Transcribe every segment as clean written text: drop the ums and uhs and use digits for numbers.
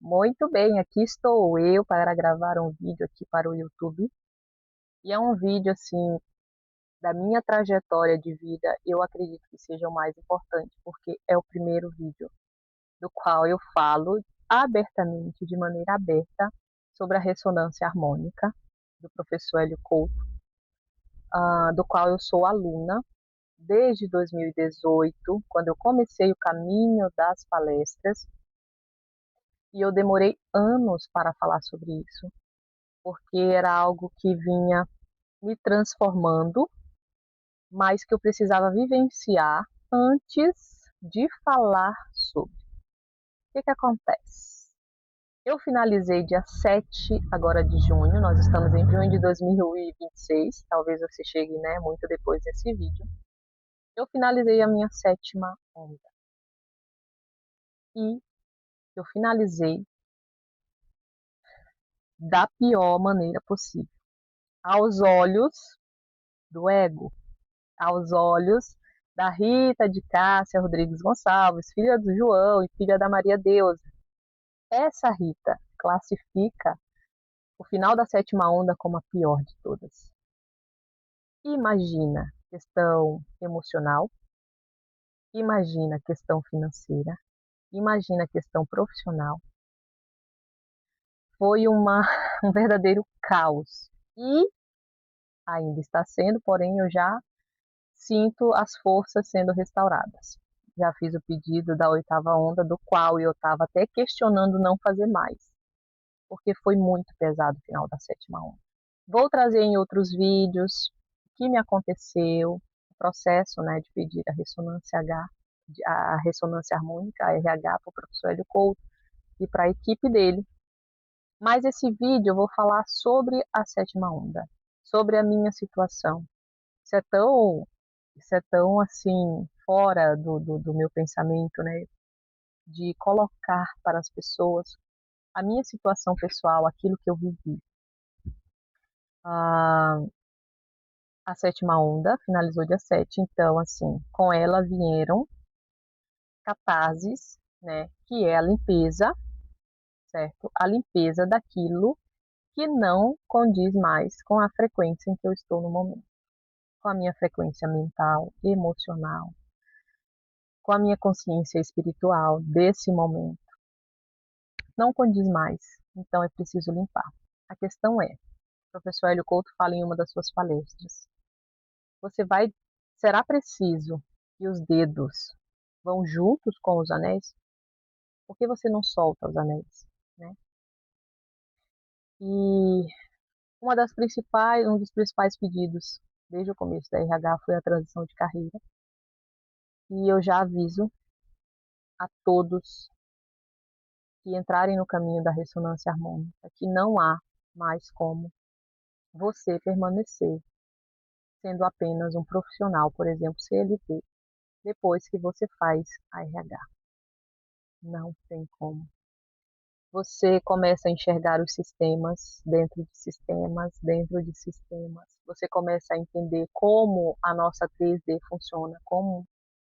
Muito bem, aqui estou eu para gravar um vídeo aqui para o YouTube. E é um vídeo assim da minha trajetória de vida. Eu acredito que seja o mais importante, porque é o primeiro vídeo do qual eu falo abertamente, de maneira aberta, sobre a ressonância harmônica do professor Hélio Couto, do qual eu sou aluna desde 2018, quando eu comecei o caminho das palestras, e eu demorei anos para falar sobre isso, porque era algo que vinha me transformando, mas que eu precisava vivenciar antes de falar sobre. O que acontece? Eu finalizei dia 7 agora de junho, nós estamos em junho de 2026, talvez você chegue, né, muito depois desse vídeo. Eu finalizei a minha sétima onda. E eu finalizei da pior maneira possível. Aos olhos do ego, aos olhos da Rita de Cássia Rodrigues Gonçalves, filha do João e filha da Maria Deusa. Essa Rita classifica o final da sétima onda como a pior de todas. Imagina questão emocional, imagina questão financeira, imagina questão profissional. Foi um verdadeiro caos. E ainda está sendo, porém eu já sinto as forças sendo restauradas. Já fiz o pedido da oitava onda, do qual eu estava até questionando não fazer mais, porque foi muito pesado o final da sétima onda. Vou trazer em outros vídeos o que me aconteceu, o processo, né, de pedir a ressonância H, a ressonância harmônica, a RH, para o professor Hélio Couto e para a equipe dele. Mas esse vídeo eu vou falar sobre a sétima onda, sobre a minha situação. Isso é tão, isso é tão assim, fora do meu pensamento, né? De colocar para as pessoas a minha situação pessoal, aquilo que eu vivi. Ah, a sétima onda finalizou dia 7, então, assim, com ela vieram catarses, né? Que é a limpeza, certo? A limpeza daquilo que não condiz mais com a frequência em que eu estou no momento, com a minha frequência mental, emocional, com a minha consciência espiritual desse momento. Não condiz mais, então é preciso limpar. A questão é, o professor Hélio Couto fala em uma das suas palestras, você vai, será preciso que os dedos vão juntos com os anéis? Por que você não solta os anéis, né? E um dos principais pedidos desde o começo da RH foi a transição de carreira. E eu já aviso a todos que entrarem no caminho da ressonância harmônica que não há mais como você permanecer sendo apenas um profissional, por exemplo, CLT, depois que você faz a RH. Não tem como. Você começa a enxergar os sistemas dentro de sistemas, dentro de sistemas. Você começa a entender como a nossa 3D funciona, como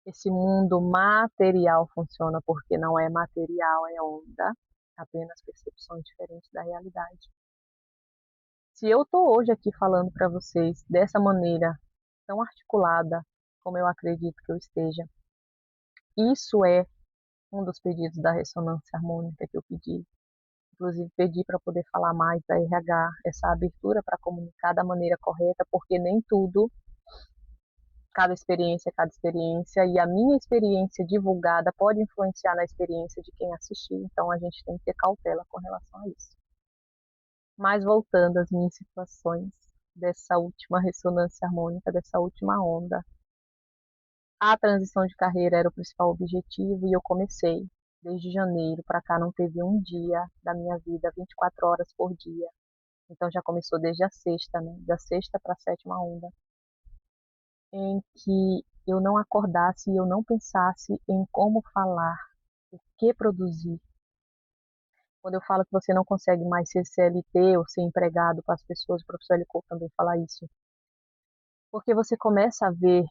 esse mundo material funciona, porque não é material, é onda, apenas percepções diferentes da realidade. Se eu estou hoje aqui falando para vocês dessa maneira tão articulada como eu acredito que eu esteja, isso é um dos pedidos da ressonância harmônica que eu pedi. Inclusive, pedi para poder falar mais da RH, essa abertura para comunicar da maneira correta, porque nem tudo, cada experiência, e a minha experiência divulgada pode influenciar na experiência de quem assistir, então a gente tem que ter cautela com relação a isso. Mas voltando às minhas situações dessa última ressonância harmônica, dessa última onda, a transição de carreira era o principal objetivo e eu comecei. Desde janeiro para cá não teve um dia da minha vida, 24 horas por dia. Então já começou desde a sexta, né? Da sexta para a sétima onda, em que eu não acordasse e eu não pensasse em como falar, o que produzir. Quando eu falo que você não consegue mais ser CLT ou ser empregado para as pessoas, o professor Elicou também fala isso. Porque você começa a ver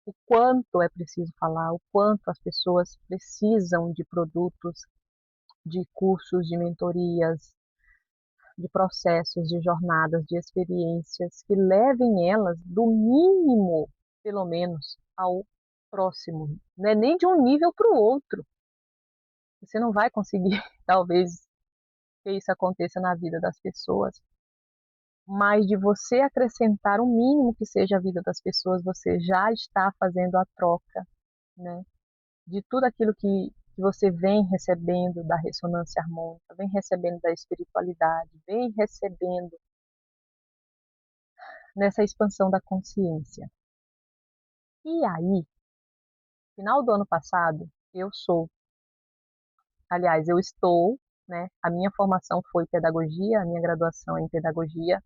o quanto é preciso falar, o quanto as pessoas precisam de produtos de cursos, de mentorias, de processos, de jornadas, de experiências que levem elas do mínimo, pelo menos, ao próximo. Não é nem de um nível para o outro. Você não vai conseguir, talvez, que isso aconteça na vida das pessoas, mas de você acrescentar o mínimo que seja a vida das pessoas, você já está fazendo a troca, né? De tudo aquilo que você vem recebendo da ressonância harmônica, vem recebendo da espiritualidade, vem recebendo nessa expansão da consciência. E aí, final do ano passado, eu estou, né? A minha formação foi pedagogia, a minha graduação é em pedagogia,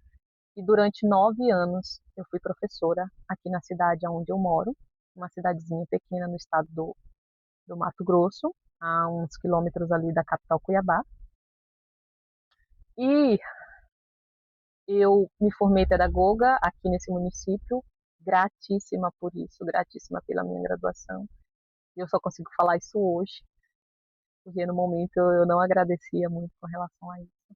e durante 9 anos eu fui professora aqui na cidade onde eu moro, uma cidadezinha pequena no estado do Mato Grosso, a uns quilômetros ali da capital Cuiabá. E eu me formei pedagoga aqui nesse município, gratíssima por isso, gratíssima pela minha graduação. E eu só consigo falar isso hoje, porque no momento eu não agradecia muito com relação a isso.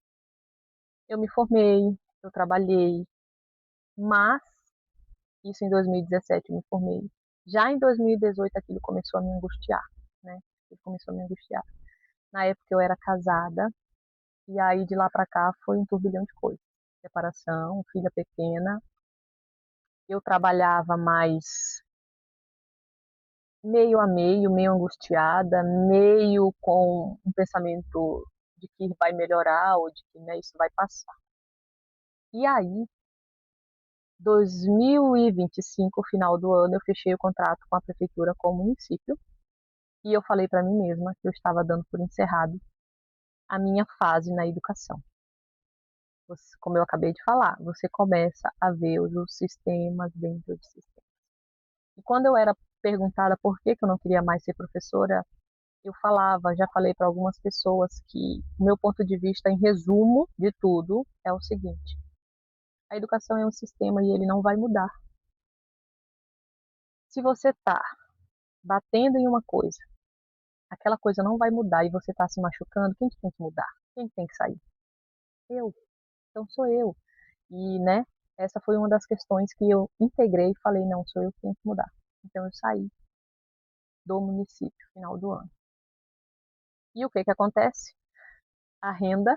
Eu me formei, eu trabalhei, mas isso em 2017 eu me formei. Já em 2018 aquilo começou a me angustiar, né? Aquilo começou a me angustiar. Na época eu era casada, e aí de lá para cá foi um turbilhão de coisas. Separação, filha pequena. Eu trabalhava mais meio a meio angustiada, meio com um pensamento de que vai melhorar ou de que, né, isso vai passar. E aí, 2025, final do ano, eu fechei o contrato com a prefeitura com o município e eu falei para mim mesma que eu estava dando por encerrado a minha fase na educação. Como eu acabei de falar, você começa a ver os sistemas dentro de sistemas. E quando eu era perguntada por que eu não queria mais ser professora, eu já falei para algumas pessoas que o meu ponto de vista, em resumo de tudo, é o seguinte: a educação é um sistema e ele não vai mudar. Se você está batendo em uma coisa, aquela coisa não vai mudar e você está se machucando, quem que tem que mudar? Quem que tem que sair? Eu. Então sou eu. E, né, essa foi uma das questões que eu integrei e falei, não, sou eu que tenho que mudar. Então eu saí do município, final do ano. E o que que acontece? A renda,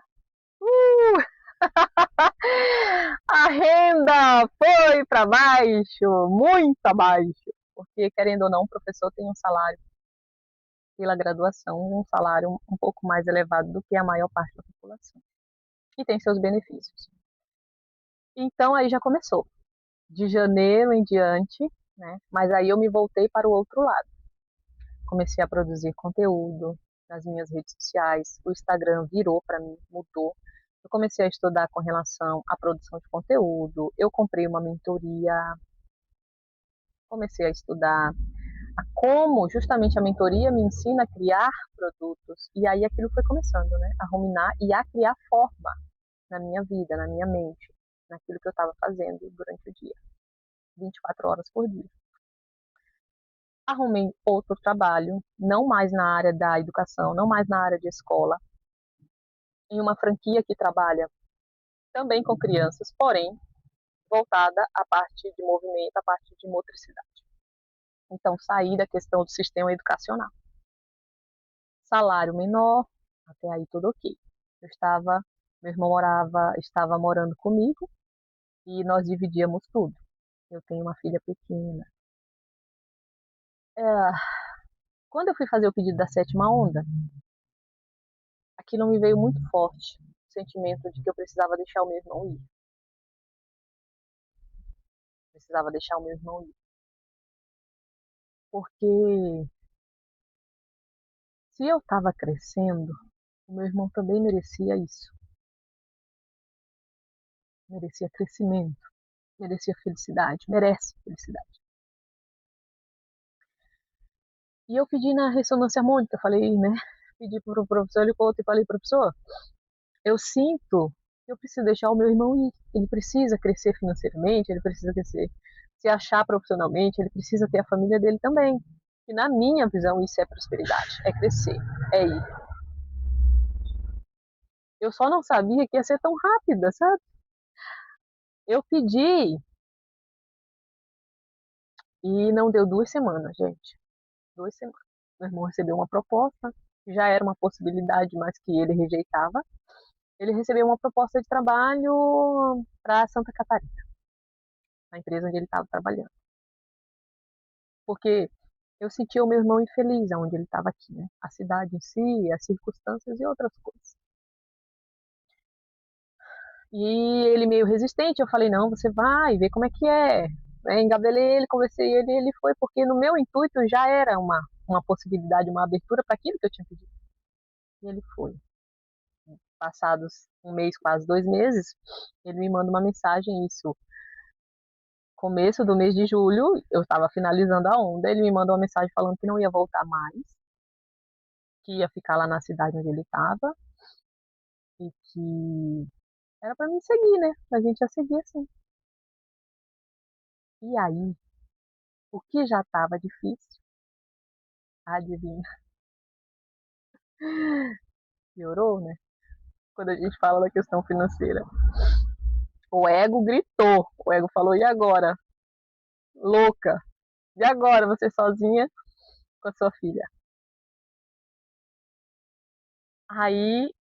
a renda foi para baixo, muito abaixo, porque querendo ou não, o professor tem um salário pela graduação, um salário um pouco mais elevado do que a maior parte da população, e tem seus benefícios. Então aí já começou, de janeiro em diante, né? Mas aí eu me voltei para o outro lado. Comecei a produzir conteúdo nas minhas redes sociais, o Instagram virou para mim, mudou. Eu comecei a estudar com relação à produção de conteúdo, eu comprei uma mentoria, comecei a estudar a como justamente a mentoria me ensina a criar produtos, e aí aquilo foi começando, né, a ruminar e a criar forma na minha vida, na minha mente, naquilo que eu estava fazendo durante o dia, 24 horas por dia. Arrumei outro trabalho, não mais na área da educação, não mais na área de escola, em uma franquia que trabalha também com crianças, porém voltada à parte de movimento, à parte de motricidade. Então, saí da questão do sistema educacional. Salário menor, até aí tudo ok. Meu irmão estava morando comigo e nós dividíamos tudo. Eu tenho uma filha pequena. É, quando eu fui fazer o pedido da sétima onda, aquilo me veio muito forte, o sentimento de que eu precisava deixar o meu irmão ir. Precisava deixar o meu irmão ir. Porque se eu estava crescendo, o meu irmão também merecia isso. Merecia crescimento, merecia felicidade, merece felicidade. E eu pedi na ressonância harmônica, falei, né? Pedi para o professor, ele falou e falei, professor, eu sinto que eu preciso deixar o meu irmão ir. Ele precisa crescer financeiramente, ele precisa crescer, se achar profissionalmente, ele precisa ter a família dele também. E na minha visão, isso é prosperidade, é crescer, é ir. Eu só não sabia que ia ser tão rápida, sabe? Eu pedi e não deu 2 semanas, gente. 2 semanas. Meu irmão recebeu uma proposta, já era uma possibilidade, mas que ele rejeitava. Ele recebeu uma proposta de trabalho para Santa Catarina, na empresa onde ele estava trabalhando. Porque eu sentia o meu irmão infeliz onde ele estava aqui, né? A cidade em si, as circunstâncias e outras coisas. E ele meio resistente, eu falei, não, você vai, vê como é que é. Engabelei ele, conversei ele, e ele foi, porque no meu intuito já era uma possibilidade, uma abertura para aquilo que eu tinha pedido. E ele foi. Passados um mês, quase 2 meses, ele me manda uma mensagem, isso, começo do mês de julho, eu estava finalizando a onda, ele me manda uma mensagem falando que não ia voltar mais, que ia ficar lá na cidade onde ele estava, e que era para mim seguir, né? A gente ia seguir assim. E aí, o que já estava difícil, adivinha, piorou, né? Quando a gente fala da questão financeira. O ego gritou, o ego falou, e agora? Louca, e agora você sozinha com a sua filha? Aí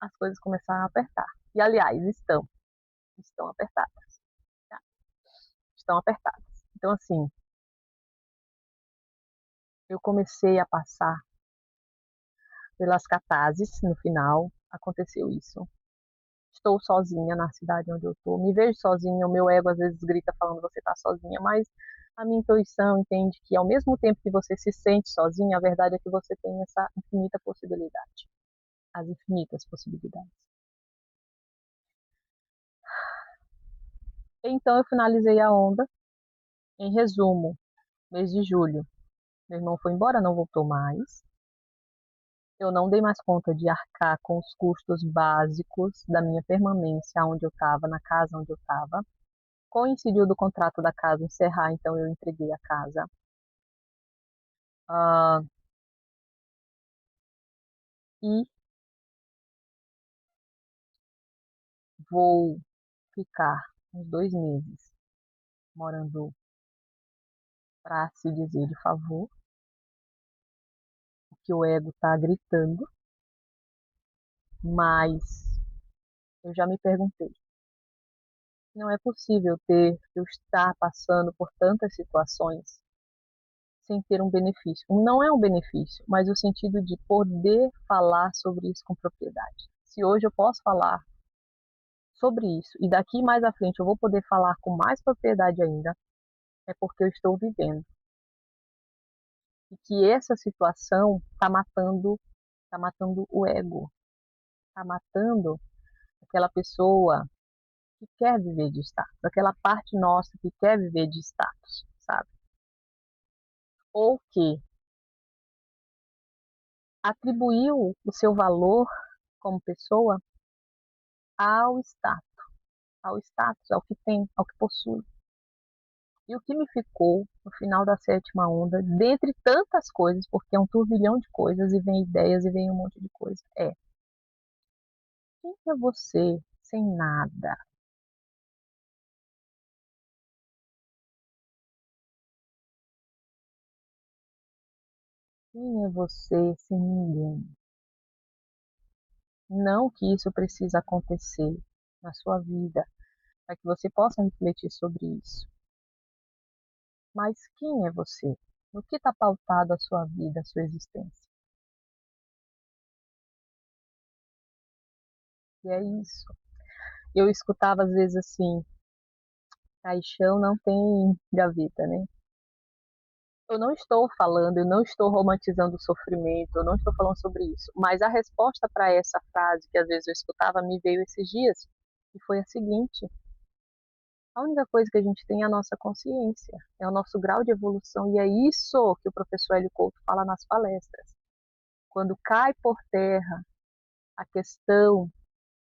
as coisas começaram a apertar. E aliás, estão apertadas, tá? Estão apertadas. Então assim, eu comecei a passar pelas catarses no final, aconteceu isso. Estou sozinha na cidade onde eu estou, me vejo sozinha, o meu ego às vezes grita falando você está sozinha, mas a minha intuição entende que ao mesmo tempo que você se sente sozinha, a verdade é que você tem essa infinita possibilidade, as infinitas possibilidades. Então eu finalizei a onda, em resumo, mês de julho, meu irmão foi embora, não voltou mais. Eu não dei mais conta de arcar com os custos básicos da minha permanência onde eu estava, na casa onde eu estava. Coincidiu do contrato da casa encerrar, então eu entreguei a casa. Ah, e vou ficar uns 2 meses morando para se dizer de favor, que o ego está gritando, mas eu já me perguntei, não é possível eu estar passando por tantas situações sem ter um benefício. Não é um benefício, mas o sentido de poder falar sobre isso com propriedade. Se hoje eu posso falar sobre isso e daqui mais à frente eu vou poder falar com mais propriedade ainda, é porque eu estou vivendo. E que essa situação tá matando o ego, tá matando aquela pessoa que quer viver de status, aquela parte nossa que quer viver de status, sabe? Ou que atribuiu o seu valor como pessoa ao status, ao que tem, ao que possui. E o que me ficou no final da sétima onda, dentre tantas coisas, porque é um turbilhão de coisas e vem ideias e vem um monte de coisa, quem é você sem nada? Quem é você sem ninguém? Não que isso precisa acontecer na sua vida, para que você possa refletir sobre isso. Mas quem é você? No que está pautada a sua vida, a sua existência? E é isso. Eu escutava às vezes assim, caixão não tem gaveta, né? Eu não estou falando, eu não estou romantizando o sofrimento, eu não estou falando sobre isso. Mas a resposta para essa frase que às vezes eu escutava me veio esses dias, e foi a seguinte: a única coisa que a gente tem é a nossa consciência, é o nosso grau de evolução, e é isso que o professor Hélio Couto fala nas palestras. Quando cai por terra a questão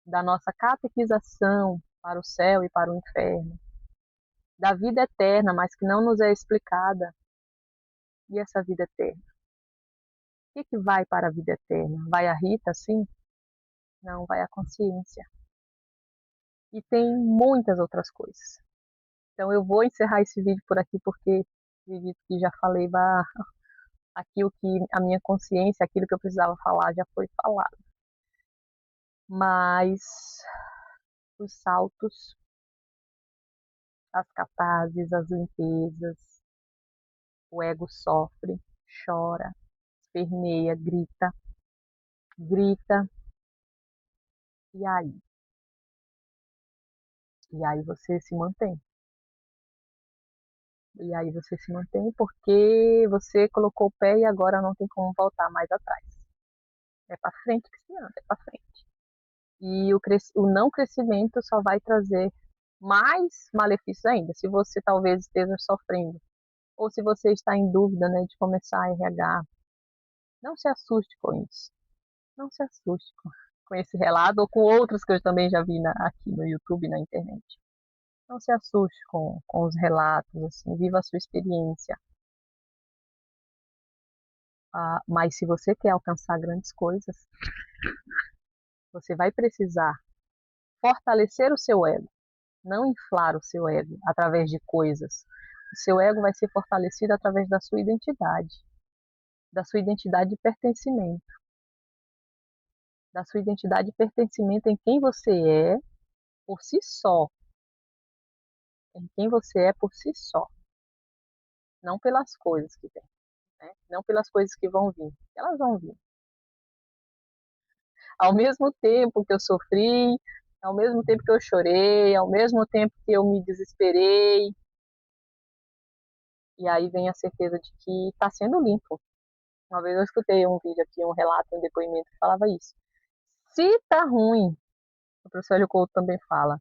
da nossa catequização para o céu e para o inferno, da vida eterna, mas que não nos é explicada, e essa vida eterna? O que vai para a vida eterna? Vai a Rita, sim? não vai a consciência. E tem muitas outras coisas. Então eu vou encerrar esse vídeo por aqui porque acredito que já falei aquilo que a minha consciência, aquilo que eu precisava falar já foi falado. Mas os saltos, as catarses, as limpezas, o ego sofre, chora, esperneia, grita, grita, e aí? E aí você se mantém. E aí você se mantém porque você colocou o pé e agora não tem como voltar mais atrás. É para frente que se anda, é para frente. E o não crescimento só vai trazer mais malefícios ainda. Se você talvez esteja sofrendo, ou se você está em dúvida, né, de começar a RH, não se assuste com isso. Não se assuste com esse relato, ou com outros que eu também já vi aqui no YouTube, na internet. Não se assuste com os relatos, assim, viva a sua experiência. Mas se você quer alcançar grandes coisas, você vai precisar fortalecer o seu ego, não inflar o seu ego através de coisas. O seu ego vai ser fortalecido através da sua identidade de pertencimento, da sua identidade de pertencimento em quem você é por si só, em quem você é por si só, não pelas coisas que vêm, né? Não pelas coisas que vão vir, elas vão vir. Ao mesmo tempo que eu sofri, ao mesmo tempo que eu chorei, ao mesmo tempo que eu me desesperei, e aí vem a certeza de que está sendo limpo. Uma vez eu escutei um vídeo aqui, um relato, um depoimento que falava isso. Se tá ruim, o professor Hélio Couto também fala,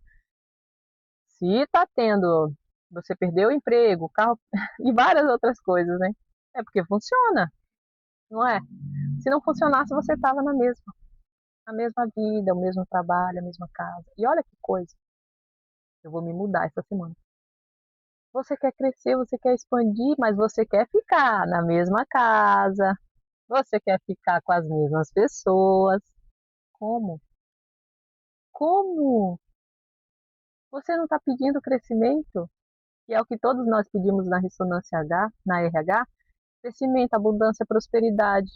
se tá tendo, você perdeu o emprego, o carro e várias outras coisas, né? É porque funciona, não é? Se não funcionasse, você estava na mesma vida, o mesmo trabalho, a mesma casa. E olha que coisa, eu vou me mudar essa semana. Você quer crescer, você quer expandir, mas você quer ficar na mesma casa, você quer ficar com as mesmas pessoas. Como? Como? Você não está pedindo crescimento? Que é o que todos nós pedimos na ressonância H, na RH? Crescimento, abundância, prosperidade.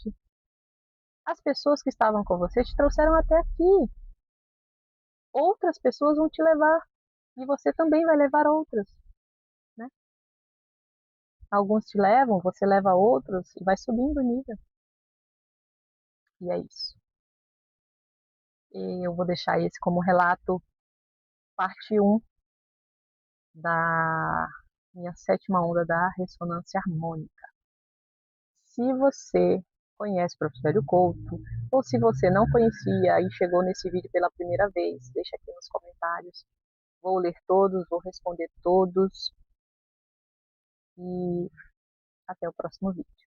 As pessoas que estavam com você te trouxeram até aqui. Outras pessoas vão te levar. E você também vai levar outras, né? Alguns te levam, você leva outros e vai subindo o nível. E é isso. E eu vou deixar esse como relato, parte 1 da minha 7ª onda da ressonância harmônica. Se você conhece o professor Hélio Couto, ou se você não conhecia e chegou nesse vídeo pela primeira vez, deixa aqui nos comentários. Vou ler todos, vou responder todos. E até o próximo vídeo.